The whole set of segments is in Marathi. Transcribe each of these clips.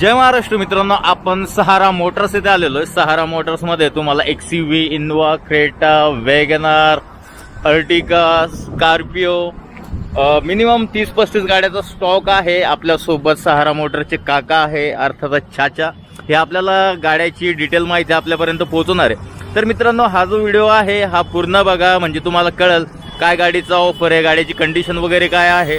जय महाराष्ट्र मित्रांनो, आपण सहारा मोटर्स येथे आलेलो आहे। सहारा मोटर्स मध्ये तुम्हाला XUV, Innova, Creta, WagonR, Ertiga, Scorpio minimum 30-35 गाड्याचा स्टॉक आहे। आपल्या सोबत सहारा मोटरचे काका आहे, अर्थातच चाचा। हे आपल्याला गाड्याची डिटेल माहिती आपल्यापर्यंत पोहोचवणार आहे। तर मित्रांनो, हा जो व्हिडिओ आहे हा पूर्ण बघा, म्हणजे तुम्हाला कळेल काय गाडीचा ऑफर आहे, गाडीची कंडिशन वगैरे काय आहे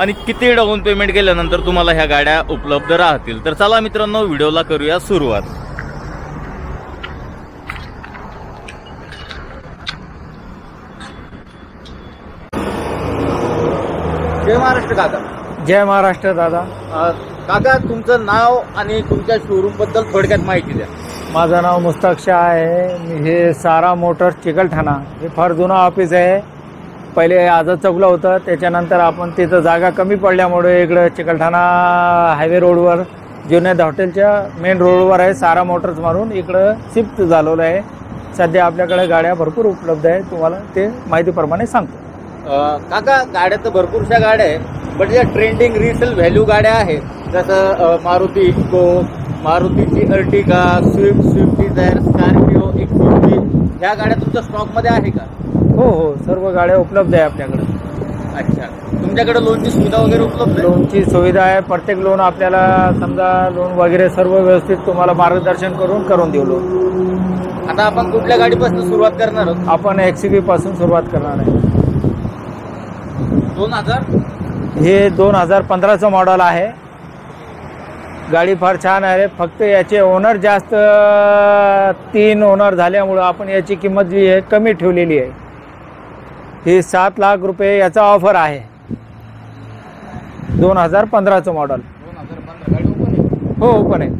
आणि किती डाऊन पेमेंट केल्यानंतर तुम्हाला ह्या गाड्या उपलब्ध राहतील। तर चला मित्रांनो, व्हिडिओला करूया सुरुवात। जय महाराष्ट्र काका। जय महाराष्ट्र दादा। काका, तुमचं नाव आणि तुमच्या शोरूम बद्दल थोडक्यात माहिती द्या। माझं नाव मुस्ताक शाह आहे। हे सहारा मोटर्स चिकलठाणा, हे फार जुनं ऑफिस आहे। पहिले आझाद चौकला होतं, त्याच्यानंतर आपण तिथं जागा कमी पडल्यामुळे इकडं चिकलठाणा हायवे रोडवर जुन्नर हॉटेलच्या मेन रोडवर आहे सहारा मोटर्स म्हणून इकडं शिफ्ट झालेलं आहे। सध्या आपल्याकडे गाड्या भरपूर उपलब्ध आहे, तुम्हाला ते माहितीप्रमाणे सांगतो। काका, गाड्या तर भरपूरशा गाड्या आहे, बट ज्या ट्रेंडिंग रिसेल व्हॅल्यू गाड्या आहेत, जसं मारुती इको, मारुतीची Ertiga, Swift Dzire, Scorpio, XUV, ह्या गाड्या तुमच्या स्टॉकमध्ये आहे का? हो हो, सर्व गाड्या उपलब्ध आहे आपल्याकडे। अच्छा, तुमच्याकडे लोनची सुविधा वगैरे उपलब्ध आहे? लोनची सुविधा आहे, प्रत्येक लोन आपल्याला समजा लोन वगैरे सर्व व्यवस्थित तुम्हाला मार्गदर्शन करून देऊ लोन। आता आपण कुठल्या गाडीपासून सुरुवात करणार आहोत? आपण XUV पासून सुरुवात करणार आहे। 2000 हे 2015चं मॉडेल आहे। गाडी फार छान आहे, फक्त याचे ओनर जास्त 3 ओनर झाल्यामुळं आपण याची किंमत जी आहे कमी ठेवलेली आहे। हे 7 लाख रुपये याचा ऑफर आहे। 2015चं मॉडेल। 2015 गाडी ओपन आहे? हो, ओपन आहे।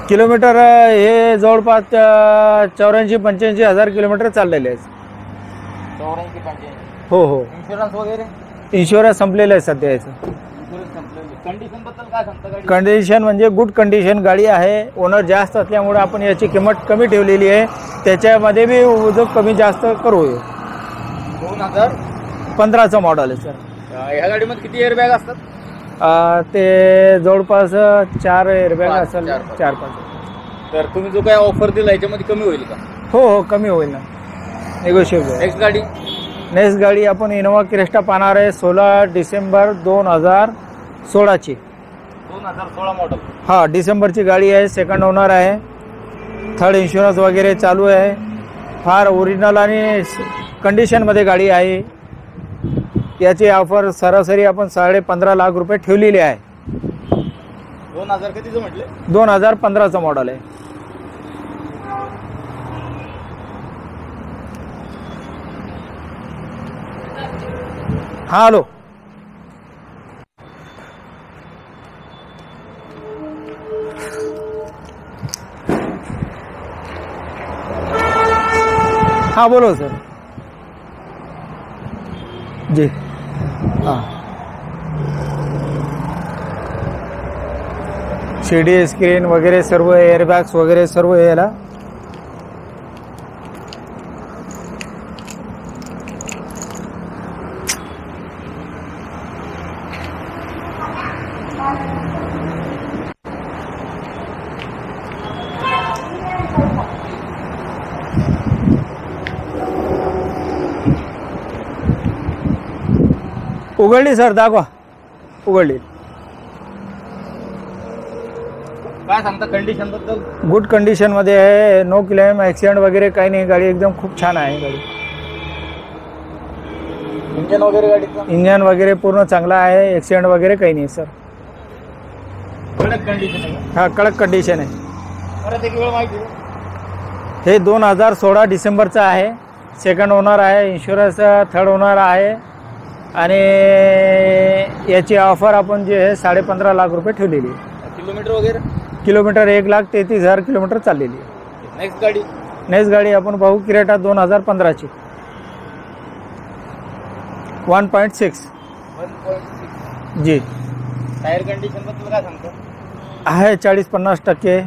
किलोमीटर हे जवळपास 84-85 हजार किलोमीटर चाललेले आहे। 84-85? हो हो। इन्शुरन्स वगैरे? इन्शुरन्स संपलेलं आहे सध्या याचं। कंडिशन बद्दल काय सांगता? गाडी कंडिशन म्हणजे गुड कंडिशन गाडी आहे। ओनर जास्त असल्यामुळे आपण याची किंमत कमी ठेवलेली आहे, त्याच्यामध्ये बी जो कमी जास्त करू। 2015चं मॉडेल आहे सर। ह्या गाडीमध्ये किती एअरबॅग असतात? ते जवळपास 4 एअरबॅग असेल, 4-5। तर तुम्ही जो काय ऑफर दिला याच्यामध्ये कमी होईल का? हो हो, कमी होईल ना, नेगोशिएबल। नेक्स्ट गाडी आपण इनोवा क्रेस्टा पाहणार आहे, 16 डिसेंबर 2016ची। 2016 मॉडेल? हा, डिसेंबरची गाडी आहे, सेकंड ओनर आहे, थर्ड इन्शुरन्स वगैरे चालू आहे। फार ओरिजिनल आणि कंडिशनमध्ये गाडी आहे। याची ऑफर सरासरी आपण 15.5 लाख रुपये ठेवलेली आहे। 2000 कितीचं म्हटले? 2015चं मॉडेल आहे। हा, हॅलो। हाँ बोलो सर जी। हाँ, CD स्क्रीन वगैरे सर्व, एअरबॅग्स वगैरे सर्व याला। उघडली सर, दाखवा, उघडली। काय सांगता कंडिशन बद्दल? गुड कंडिशन मध्ये आहे, नो क्लेम, ॲक्सिडेंट वगैरे काही नाही। गाडी एकदम खूप छान आहे गाडी। इंजन वगैरे गाडीचं? इंजन वगैरे पूर्ण चांगला आहे, ॲक्सिडेंट वगैरे काही नाही सर। कडक कंडिशन आहे? हा, कडक कंडिशन आहे। परत एक वेळ माहिती द्या। हे 2016 डिसेंबरचं आहे, सेकंड ओनर आहे, इन्शुरन्स थर्ड ओनर आहे आणि याची ऑफर आपण जे आहे 15.5 लाख रुपये ठेवलेली आहे। किलोमीटर वगैरे? किलोमीटर 1,33,000 किलोमीटर चाललेली आहे। नेक्स्ट गाडी आपण पाहू, क्रेटा 2015ची, 1.6 जी। टायर कंडिशन बद्दल काय सांगता? आहे 40-50%।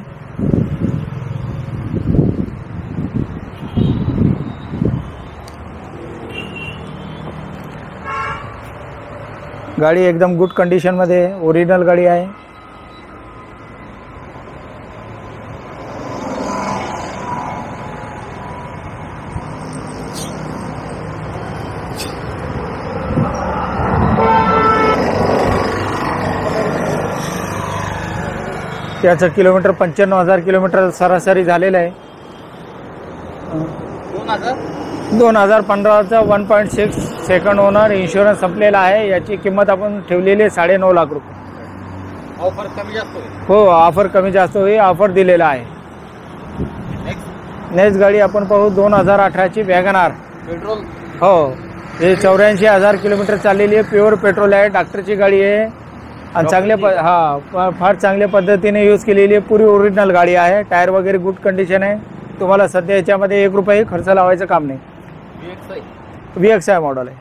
गाडी एकदम गुड कंडिशनमध्ये ओरिजिनल गाडी आहे. त्याचं किलोमीटर 95,000 किलोमीटर सरासरी झालेलं आहे. 2015चा 1.6 सेकंड ओनर, इन्शुरन्स संपलेला आहे. याची किंमत आपण ठेवलेली आहे 9.5 लाख रुपये. ऑफर कमी जास्त होईल. हो, ऑफर कमी जास्त होईल, ऑफर दिलेला आहे. नेक्स्ट गाडी आपण पाहू 2018ची वॅगनार. पेट्रोल. हो, हे 84,000 किलोमीटर चाललेली आहे. प्युअर पेट्रोल आहे. डॉक्टरची गाडी आहे आणि फार चांगल्या पद्धतीने यूज केलेली आहे. पुरी ओरिजिनल गाडी आहे. टायर वगैरे गुड कंडिशन आहे. तुम्हाला सध्या याच्यामध्ये 1 रुपयाही खर्च लावायचं काम नाही. VXI मॉडेल आहे.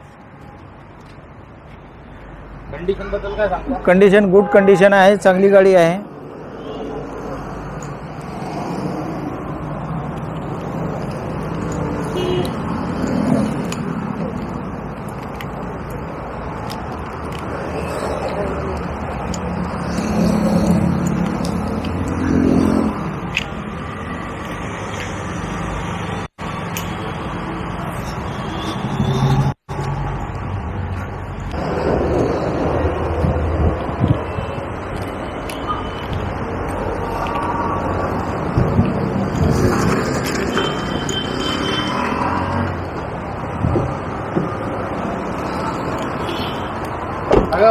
कंडिशन बद्दल काय सांगता? कंडिशन गुड कंडिशन आहे, चांगली गाडी आहे.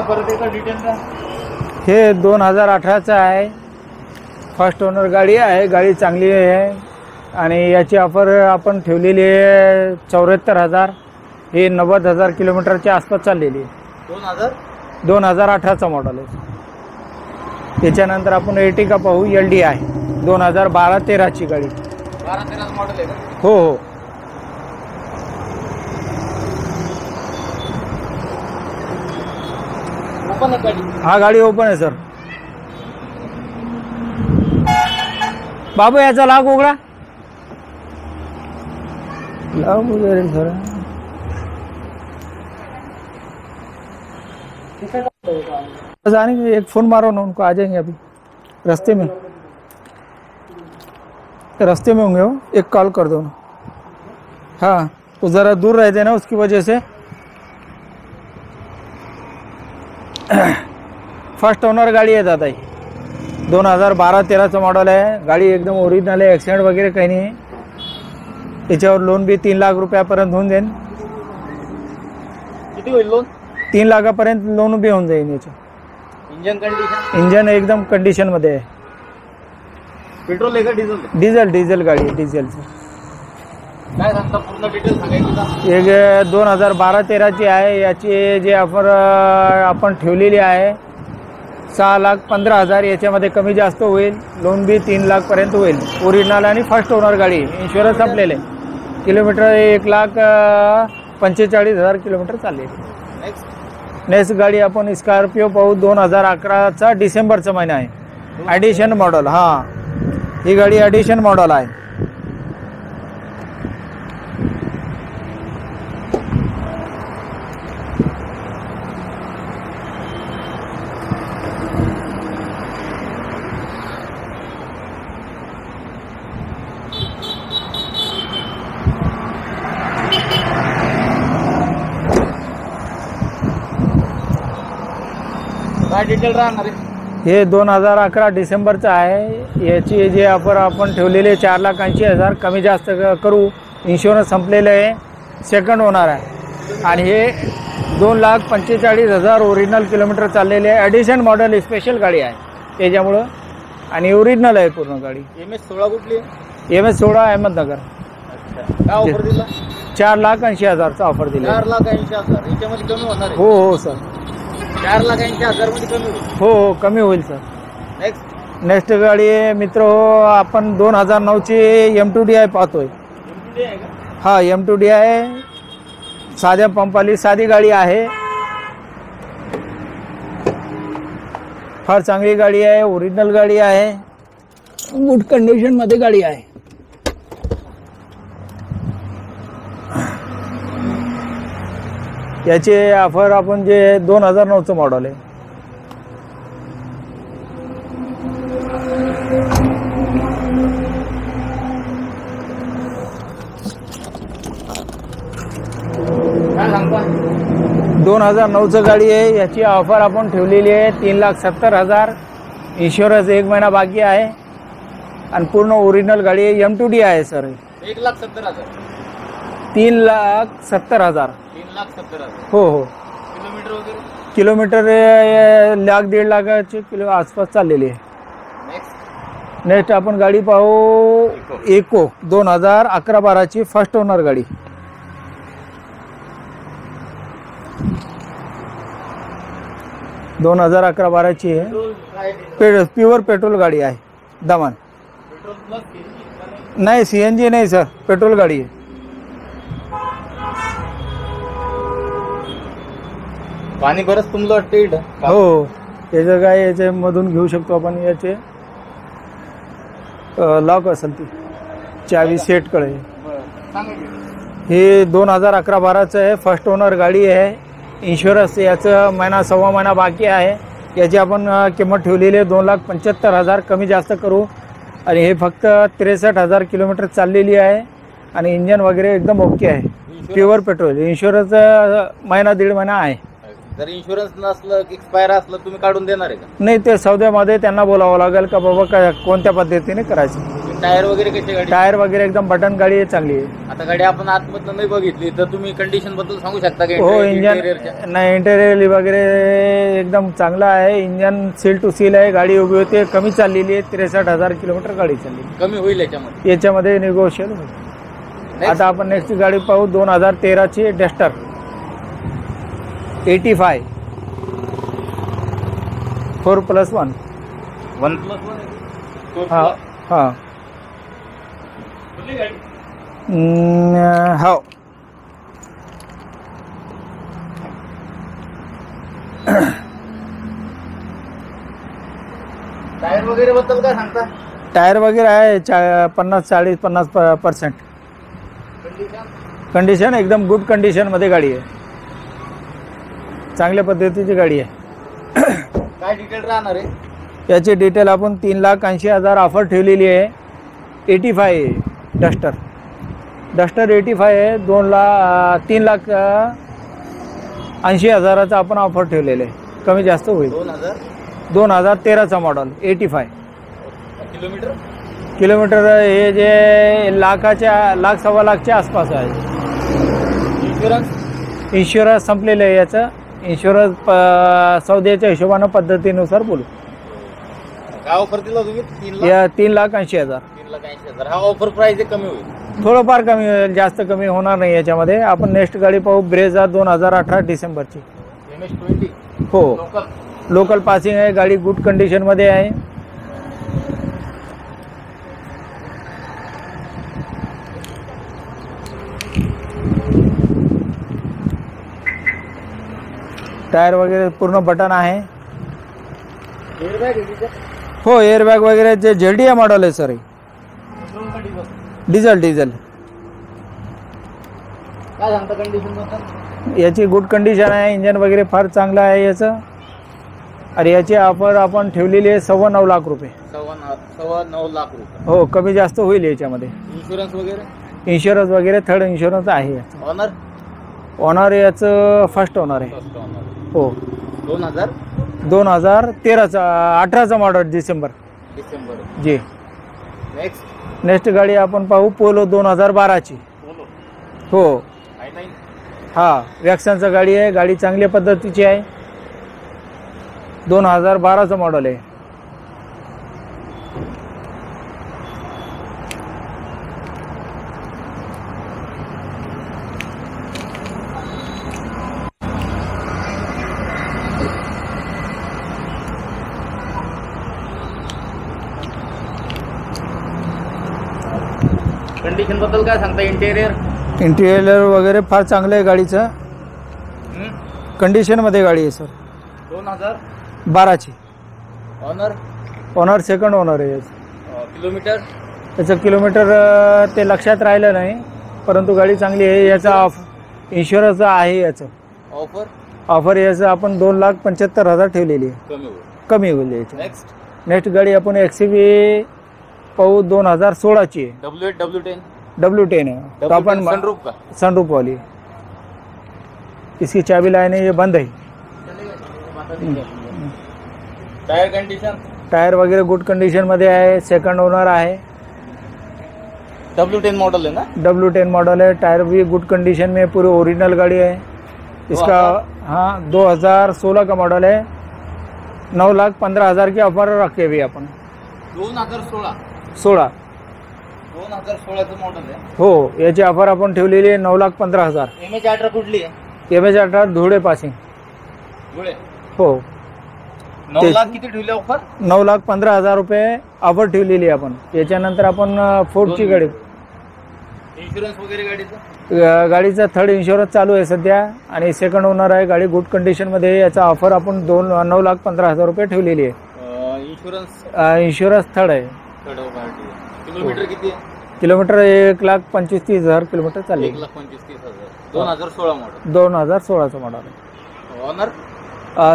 परत एका डिटेल द्या. हे 2018चं आहे. फर्स्ट ओनर गाडी आहे. गाडी चांगली आहे आणि याची ऑफर आपण ठेवलेली आहे 74,000. हे 90,000 किलोमीटरच्या आसपास चाललेली आहे. 2018चा मॉडेल आहे. त्याच्यानंतर आपण एर्टिगा पाहू. LD आहे. 2012-13ची गाडी. 12-13 मॉडेल आहे का? हो हो. ओपन आहे गाडी. हा, गाडी ओपन आहे सर. बाबू याचा लाग उघडा. लाग वगैरे सर. एक फोन मारो ना उनको, आ जाएंगे अभी. रास्ते में होंगे वो. एक कॉल कर दो ना. हाँ, वो ज़रा दूर रहते ना, उसकी वजह से. फर्स्ट ओनर गाडी आहे दादा. 2012-13चं मॉडेल आहे. गाडी एकदम ओरिजिनल आहे. ॲक्सिडेंट वगैरे काही नाही. त्याच्यावर लोन बी 3 लाख रुपयापर्यंत होऊन जाईल. किती होईल लोन? 3 लाखापर्यंत लोन बी होऊन जाईल याचं. Engine condition? इंजन एकदम कंडिशनमध्ये आहे. पेट्रोल आहे का डिझेल? डिझेल गाडी आहे. डिझेलचं. काय सांगता? पूर्ण डिटेल सांगायची का? एक 2012-13ची आहे. याची जी ऑफर आपण ठेवलेली आहे 6,15,000. याच्यामध्ये कमी जास्त होईल. लोन बी 3 लाखपर्यंत होईल. ओरिजिनल आणि फर्स्ट ओनर गाडी. इन्शुरन्स संपलेले. किलोमीटर 1,45,000 किलोमीटर चाललेली. नेक्स्ट गाडी आपण स्कॉर्पिओ पाहू. 2011चा डिसेंबरचा महिना आहे. Addition model. हां, ही गाडी ॲडिशन मॉडेल आहे. काय डिटेल राहणार आहे? हे 2011 डिसेंबरचं आहे. याची जे ऑफर आपण ठेवलेले 4,80,000. कमी जास्त करू. इन्शुरन्स संपलेलं आहे. सेकंड ओनर आहे आणि हे 2,45,000 ओरिजिनल किलोमीटर चाललेले आहे. ॲडिशन मॉडेल स्पेशल गाडी आहे त्याच्यामुळं आणि ओरिजिनल आहे पूर्ण गाडी. MS16 कुठली? MS16 अहमदनगर. काय ऑफर दिला? 4,80,000चा ऑफर दिला. 4,80,000. याच्यामध्ये कमी होणार आहे? हो हो सर. 4,80,000 मध्ये कमी होईल? हो हो, कमी होईल सर. नेक्स्ट गाडी आहे मित्र आपण 2009ची M2DI पाहतोय. हा, M2DI साध्या पंपाली साधी गाडी आहे. फार चांगली गाडी आहे. ओरिजिनल गाडी आहे. गुड कंडिशन मध्ये गाडी आहे. याचे ऑफर आपण जे 2009चं मॉडेल आहे. काय सांगता? 2009चं गाडी आहे. याची ऑफर आपण ठेवलेली आहे 3,70,000. इन्शुरन्स 1 महिना बाकी आहे आणि पूर्ण ओरिजिनल गाडी आहे. M2D आहे सर. 1,70,000. 3,70,000. 3,70,000. हो हो. किलोमीटर वगैरे? किलोमीटर 1,00,000-1.5 लाखाचे किलो आसपास चाललेली आहे. नेक्स्ट आपण गाडी पाहू इको 2011-12ची फर्स्ट ओनर गाडी. दोन 2011-12ची आहे. प्युअर पेट्रोल गाडी आहे. दमन नाही, CNG नाही सर, पेट्रोल गाडी आहे. पाणी बरंच तुमचं वाटतं इथं? हो, त्याचं काय याच्यामधून घेऊ शकतो आपण. याचे लॉक असेल ती चावी सेटकडे. हे 2011-12चं आहे. फर्स्ट ओनर गाडी आहे. इन्शुरन्स याचं महिना सव्वा महिना बाकी आहे. याची आपण किंमत ठेवलेली आहे 2,75,000. कमी जास्त करू. आणि हे फक्त 63,000 किलोमीटर चाललेली आहे आणि इंजन वगैरे एकदम ओके आहे. Pure petrol. इन्शुरन्स महिना 1.5 महिना आहे. जर इन्शुरन्स नसलं, एक्सपायर असलं, तुम्ही काढून देणार आहे का? नाही, ते सौद्यामध्ये त्यांना बोलावं लागेल का बाबा कोणत्या पद्धतीने करायचं. टायर वगैरे कशी गाडी? टायर वगैरे एकदम बटन गाडी आहे, चांगली आहे. आता गाडी आपण आतमधनं नाही बघितली तर तुम्ही कंडिशन बद्दल सांगू शकता का? हो, इंजन नाही, इंटेरियर वगैरे एकदम चांगला आहे. इंजन सील टू सील आहे. गाडी उभी होते. कमी चाललेली आहे. 63,000 किलोमीटर गाडी चालली. कमी होईल याच्यामध्ये निगोशिएट होईल. आता आपण नेक्स्ट गाडी पाहू 2013ची डस्टर 85 4+1. 1+1. हा हा. हो. टायर वगैरे बद्दल काय सांगता? टायर वगैरे आहे 50-40-50%. कंडिशन एकदम गुड कंडिशन मध्ये गाडी आहे. चांगल्या पद्धतीची गाडी आहे. काय डिटेल राहणार आहे? याची डिटेल आपण 3,80,000 ऑफर ठेवलेली आहे. 85 डस्टर 85 आहे. 3,80,000चा आपण ऑफर ठेवलेलं आहे. कमी जास्त होईल. 2013चा मॉडेल 85. किलोमीटर हे जे लाख-1.25 लाखच्या आसपास आहे. इन्शुरन्स संपलेलं आहे. याचं इन्शुरन्स सौद्याच्या हिशोबानं पद्धतीनुसार बोलू. काय ऑफर दिला तुम्ही? 3,80,000. 3,80,000. हा ऑफर प्राइस कमी होईल. थोडंफार कमी होईल, जास्त कमी होणार नाही याच्यामध्ये. आपण नेक्स्ट गाडी पाहू ब्रेझा 2018 डिसेंबरची. MS-20. हो, लोकल पासिंग आहे. गाडी गुड कंडिशन मध्ये आहे. टायर वगैरे पूर्ण बटन आहे. हो, एअरबॅग वगैरे जे ZDI मॉडेल आहे सर. डिझेल. काय सांगता कंडिशन? याची गुड कंडिशन आहे. इंजन वगैरे फार चांगलं आहे याचं. आणि याची ऑफर आपण ठेवलेली आहे 9.25 लाख रुपये. 9.25 लाख रुपये. हो, कमी जास्त होईल याच्यामध्ये. इन्शुरन्स वगैरे थर्ड इन्शुरन्स आहे याचा. ऑनर याचं फर्स्ट ओनर आहे. हो, 2013चा 18चा मॉडेल डिसेंबर जी. नेक्स्ट गाडी आपण पाहू पोलो 2012ची. हो, हा वॅक्सनचा गाडी आहे. गाडी चांगल्या पद्धतीची आहे. 2012चं मॉडेल आहे. कंडिशन बद्दल काय सांगता? इंटेरियर वगैरे फार चांगलं आहे गाडीचं. कंडिशन मध्ये गाडी आहे सर. 2012ची. ऑनर सेकंड ओनर आहे. किलोमीटर त्याचं किलोमीटर ते लक्षात राहिलं नाही, परंतु गाडी चांगली आहे. याचा इन्शुरन्स आहे याचं. ऑफर ऑफर याचं आपण 2,75,000 ठेवलेली आहे. कमी होईल. कमी होईल याची. नेक्स्ट गाडी आपण XUV पाहू 2016ची आहे. W8 W10 W10 है तो अपन सनरूफ का सनरूफ वाली. इसकी चाबी लाने ये बंद है. टायर कंडिशन टायर वगैरह गुड कंडिशन मध्ये आहे. सेकंड ओनर आहे. W10 मॉडल है ना. W10 मॉडल है. टायर भी गुड कंडीशन में पूरी ओरिजिनल गाड़ी है. इसका हाँ 2016 का मॉडल है. 9,15,000 की ऑफर रखे भी अपन. 2016 चं मॉडेल आहे. हो याची ऑफर आपण ठेवलेली आहे 9,15,000. MH18 कुठली आहे. MH18 Dhule passing. धुळे. हो 9 लाख किती ठेवले ऑफर. 9,15,000 रुपये ऑफर ठेवलेली आहे आपण. याच्यानंतर आपण फोर्डची गाडी. इन्शुरन्स वगैरे गाडीचं गाडीचा थर्ड इन्शुरन्स चालू आहे सध्या आणि सेकंड ओनर आहे. गाडी गुड कंडिशन मध्ये आहे. याचा ऑफर आपण 9,15,000 रुपये ठेवलेली आहे. इन्शुरन्स थर्ड आहे. किलोमीटर किती आहे. किलोमीटर 1,25,30,000 किलोमीटर चालले. 1,25,30,000. 2016 मॉडेल. 2016चं मॉडेल आहे. ऑनर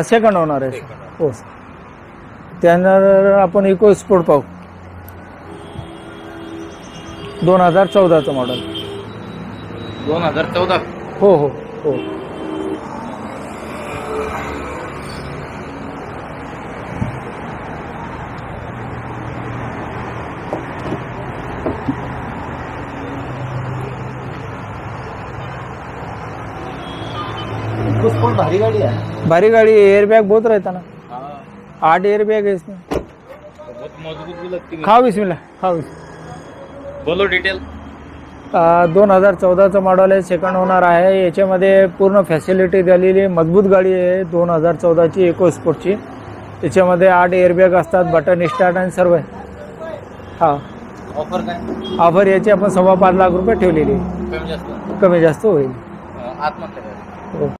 सेकंड ओनर आहे. हो त्यानंतर आपण इको स्पोर्ट पाहू 2014चं मॉडेल. 2014. हो हो हो भारी गाड़ी है. भारी गाड़ी. एयर बैग बहुत रहता ना. 8 एयर बैग है इसमें. बहुत मजबूत भी लगती है. खाओ बिस्मिल्लाह खाओ. बोलो डिटेल. 2014चं मॉडेल आहे. सेकंड ओनर आहे. याच्यामध्ये पूर्ण फॅसिलिटी दिलेली मजबूत गाडी आहे. 2014ची इको स्पोर्टची. याच्यामध्ये 8 एयर बैग असतात. बटन स्टार्ट आणि सर्व आहे. हा ऑफर काय. ऑफर याची आपण 5.25 लाख रुपये ठेवलेली. कमी जास्त कमी जास्त होईल. आतमध्ये. हो